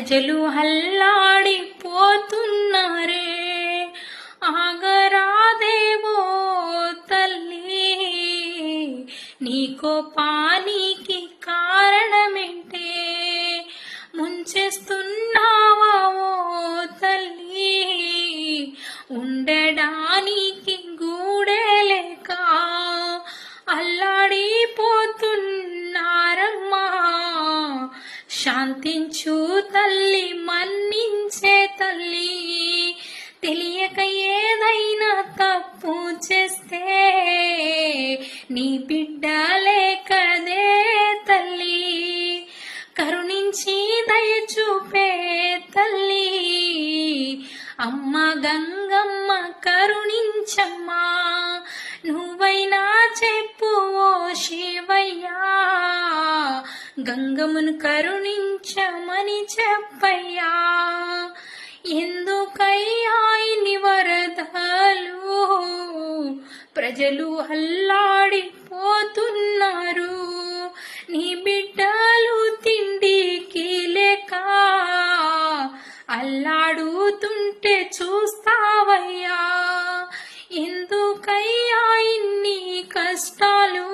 ప్రజలు అల్లాడిపోతున్నారే. ఆగరాదేవో తల్లి, నీ కోపానికి కారణమేంటే? ముంచేస్తున్నావా ఓ తల్లి, ఉండడానికి గూడే లేక అల్లాడిపోతున్నారమ్మా. శాంతించు తల్లి, మన్నించే తల్లి. తెలియక ఏదైనా తప్పు చేస్తే నీ బిడ్డలే కదే తల్లి. కరుణించి దయ చూపే తల్లి, అమ్మ గంగమ్మ కరుణించమ్మా. నువ్వైనా చెప్పు ఓ శివయ్యా, గంగమ్మను కరుణించమని చెప్పయ్యా. ఎందుకయ్యా ఇన్ని వరదలు, ప్రజలు అల్లాడిపోతున్నారు. నీ బిడ్డలు తిండికి లేక అల్లాడుతుంటే చూస్తావయ్యా. ఎందుకయ్యా ఇన్ని కష్టాలు?